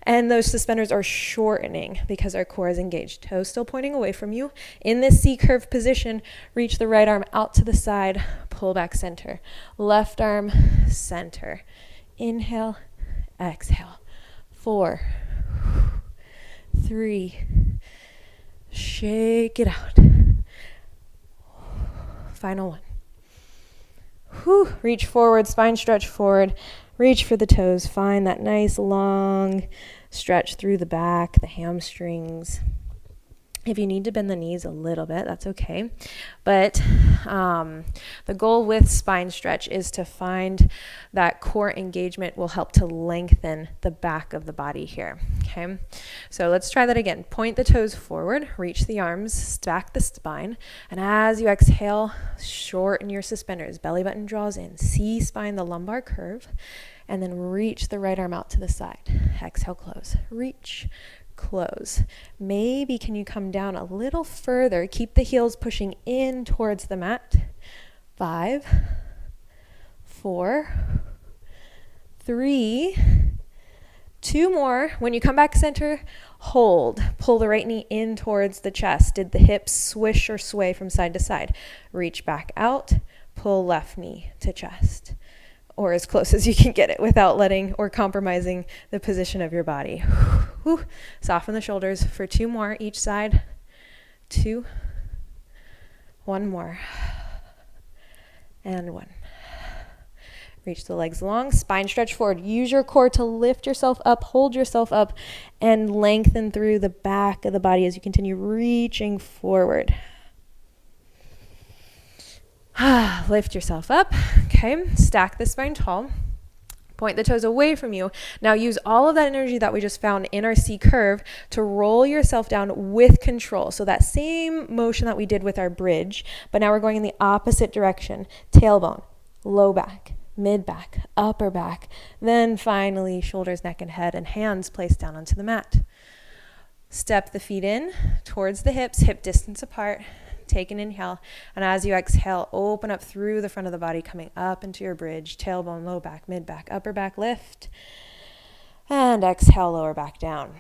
and those suspenders are shortening because our core is engaged. Toes still pointing away from you. In this C-curve position, reach the right arm out to the side, pull back center. Left arm, center. Inhale, exhale. 4, 3, shake it out. Final one. Reach forward, spine stretch forward. Reach for the toes. Find that nice long stretch through the back, the hamstrings. If you need to bend the knees a little bit, that's okay. But the goal with spine stretch is to find that core engagement will help to lengthen the back of the body here. Okay, so let's try that again. Point the toes forward, reach the arms, stack the spine, and as you exhale, shorten your suspenders. Belly button draws in, C-spine the lumbar curve, and then reach the right arm out to the side. Exhale, close, reach, close. Maybe can you come down a little further? Keep the heels pushing in towards the mat. 5, 4, 3, 2 more. When you come back center, hold. Pull the right knee in towards the chest. Did the hips swish or sway from side to side? Reach back out. Pull left knee to chest, or as close as you can get it without letting or compromising the position of your body. Soften the shoulders for 2 more each side. 2, 1 more, and 1. Reach the legs long, spine stretch forward. Use your core to lift yourself up, hold yourself up, and lengthen through the back of the body as you continue reaching forward. Lift yourself up. Okay, stack the spine tall. Point the toes away from you. Now use all of that energy that we just found in our C curve to roll yourself down with control. So that same motion that we did with our bridge, but now we're going in the opposite direction. Tailbone, low back, mid back, upper back. Then finally shoulders, neck, and head, and hands placed down onto the mat. Step the feet in towards the hips, hip distance apart. Take an inhale, and as you exhale, open up through the front of the body, coming up into your bridge. Tailbone, low back, mid back, upper back, lift. And exhale, lower back down.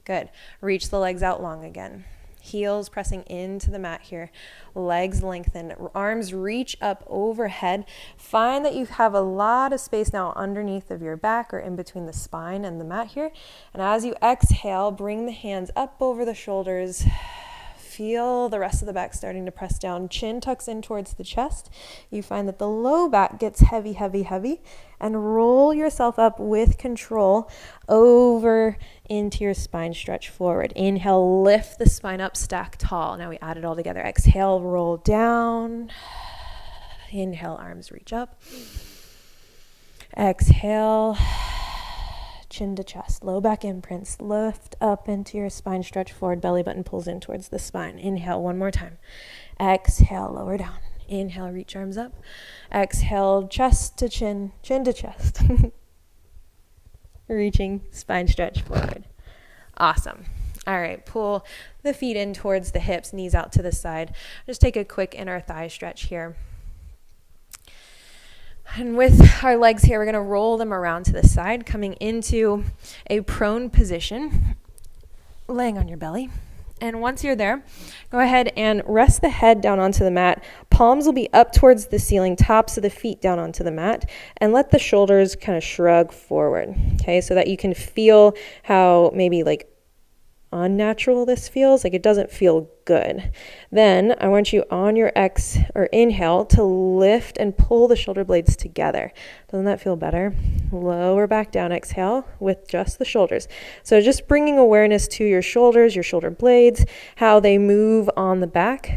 Good. Reach the legs out long again. Heels pressing into the mat here. Legs lengthen. Arms reach up overhead. Find that you have a lot of space now underneath of your back or in between the spine and the mat here. And as you exhale, bring the hands up over the shoulders. Feel the rest of the back starting to press down. Chin tucks in towards the chest. You find that the low back gets heavy, heavy, heavy. And roll yourself up with control over into your spine stretch forward. Inhale, lift the spine up, stack tall. Now we add it all together. Exhale, roll down. Inhale, arms reach up. Exhale, chin to chest, low back imprints. Lift up into your spine stretch forward. Belly button pulls in towards the spine. Inhale, one more time. Exhale, lower down. Inhale, reach arms up. Exhale, chest to chin, chin to chest. Reaching, spine stretch forward. Awesome. All right, pull the feet in towards the hips, knees out to the side. Just take a quick inner thigh stretch here. And with our legs here, we're going to roll them around to the side, coming into a prone position, laying on your belly. And once you're there, go ahead and rest the head down onto the mat. Palms will be up towards the ceiling, tops of the feet down onto the mat, and let the shoulders kind of shrug forward, okay, so that you can feel how maybe like unnatural this feels, like it doesn't feel good. Then I want you on your inhale to lift and pull the shoulder blades together. Doesn't that feel better? Lower back down, exhale with just the shoulders. So just bringing awareness to your shoulders, your shoulder blades, how they move on the back.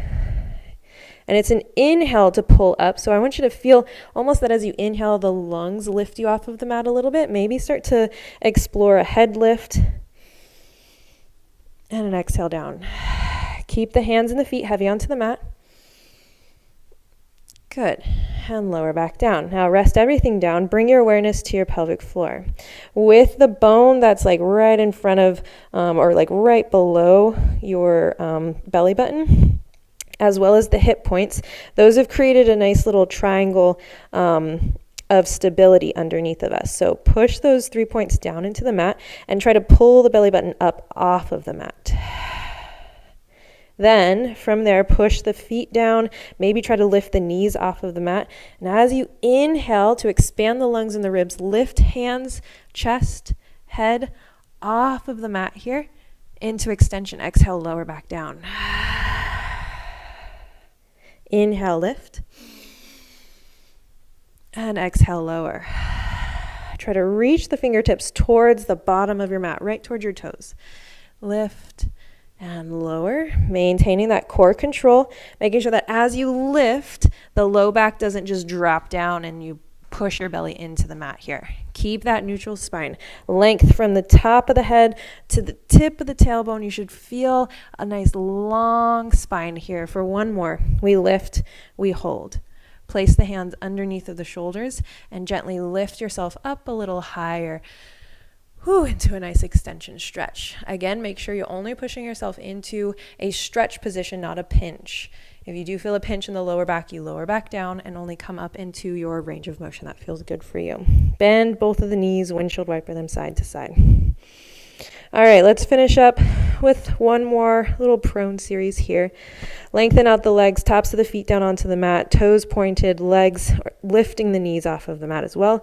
And it's an inhale to pull up. So I want you to feel almost that as you inhale, the lungs lift you off of the mat a little bit. Maybe start to explore a head lift. And an exhale down. Keep the hands and the feet heavy onto the mat. Good. And lower back down. Now rest everything down. Bring your awareness to your pelvic floor. With the bone that's like right in front of or like right below your belly button, as well as the hip points, those have created a nice little triangle of stability underneath of us. So push those 3 points down into the mat and try to pull the belly button up off of the mat. Then from there, push the feet down, maybe try to lift the knees off of the mat. And as you inhale to expand the lungs and the ribs, lift hands, chest, head off of the mat here into extension. Exhale, lower back down. Inhale, lift. And exhale, lower. Try to reach the fingertips towards the bottom of your mat, right towards your toes. Lift and lower, maintaining that core control, making sure that as you lift, the low back doesn't just drop down and you push your belly into the mat here. Keep that neutral spine. Length from the top of the head to the tip of the tailbone. You should feel a nice long spine here. For one more, we lift, we hold. Place the hands underneath of the shoulders and gently lift yourself up a little higher. Into a nice extension stretch. Again, make sure you're only pushing yourself into a stretch position, not a pinch. If you do feel a pinch in the lower back, you lower back down and only come up into your range of motion. That feels good for you. Bend both of the knees, windshield wiper them side to side. All right, let's finish up with one more little prone series here. Lengthen out the legs, tops of the feet down onto the mat, toes pointed, legs lifting the knees off of the mat as well.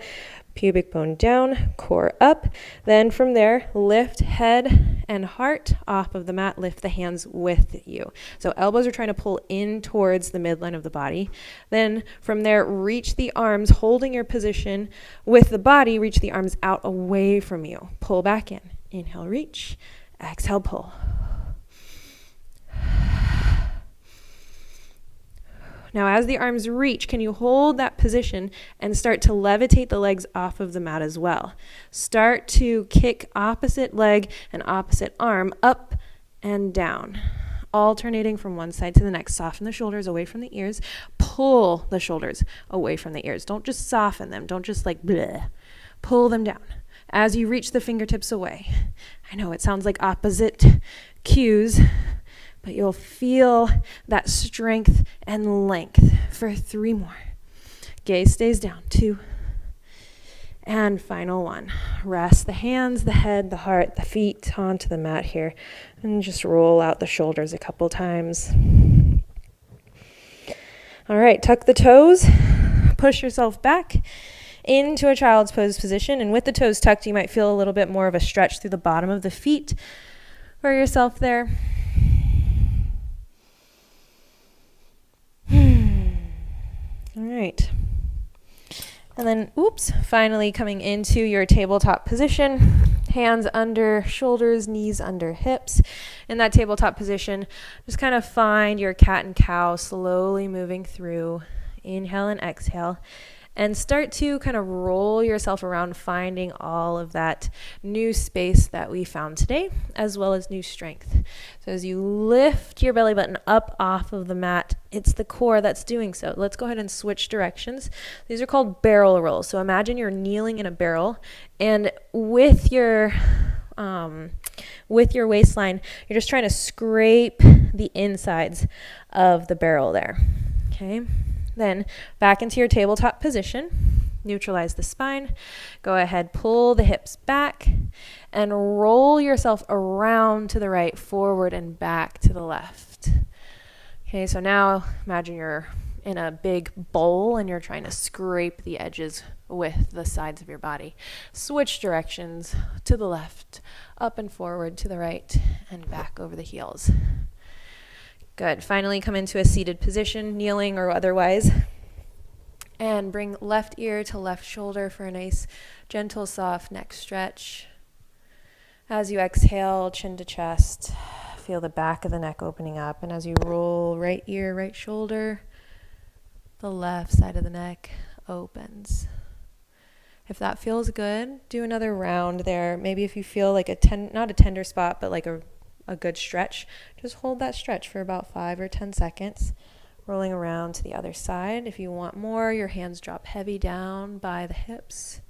Pubic bone down, core up. Then from there, lift head and heart off of the mat. Lift the hands with you. So elbows are trying to pull in towards the midline of the body. Then from there, reach the arms, holding your position with the body. Reach the arms out away from you. Pull back in. Inhale, reach. Exhale, pull. Now, as the arms reach, can you hold that position and start to levitate the legs off of the mat as well? Start to kick opposite leg and opposite arm up and down, alternating from one side to the next. Soften the shoulders away from the ears. Pull the shoulders away from the ears. Don't just soften them. Don't just like bleh. Pull them down as you reach the fingertips away. I know it sounds like opposite cues, but you'll feel that strength and length for 3 more. Gaze stays down. 2. And final one. Rest the hands, the head, the heart, the feet onto the mat here. And just roll out the shoulders a couple times. All right, tuck the toes. Push yourself back into a child's pose position. And with the toes tucked, you might feel a little bit more of a stretch through the bottom of the feet for yourself there. All right. And then, finally coming into your tabletop position. Hands under shoulders, knees under hips. In that tabletop position, just kind of find your cat and cow slowly moving through. Inhale and exhale. And start to kind of roll yourself around, finding all of that new space that we found today, as well as new strength. So as you lift your belly button up off of the mat, it's the core that's doing so. Let's go ahead and switch directions. These are called barrel rolls. So imagine you're kneeling in a barrel, and with your waistline, you're just trying to scrape the insides of the barrel there. Okay. Then back into your tabletop position. Neutralize the spine. Go ahead, pull the hips back and roll yourself around to the right, forward and back to the left. Okay, so now imagine you're in a big bowl and you're trying to scrape the edges with the sides of your body. Switch directions to the left, up and forward to the right, and back over the heels. Good. Finally, come into a seated position, kneeling or otherwise. And bring left ear to left shoulder for a nice, gentle, soft neck stretch. As you exhale, chin to chest, feel the back of the neck opening up. And as you roll right ear, right shoulder, the left side of the neck opens. If that feels good, do another round there. Maybe if you feel like not a tender spot, but like a good stretch, just hold that stretch for about 5 or 10 seconds, rolling around to the other side. If you want more, your hands drop heavy down by the hips.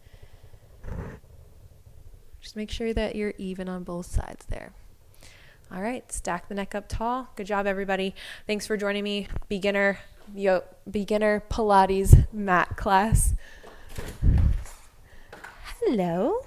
Just make sure that you're even on both sides there. All right, stack the neck up tall. Good job, everybody. Thanks for joining me. Beginner Pilates mat class. Hello.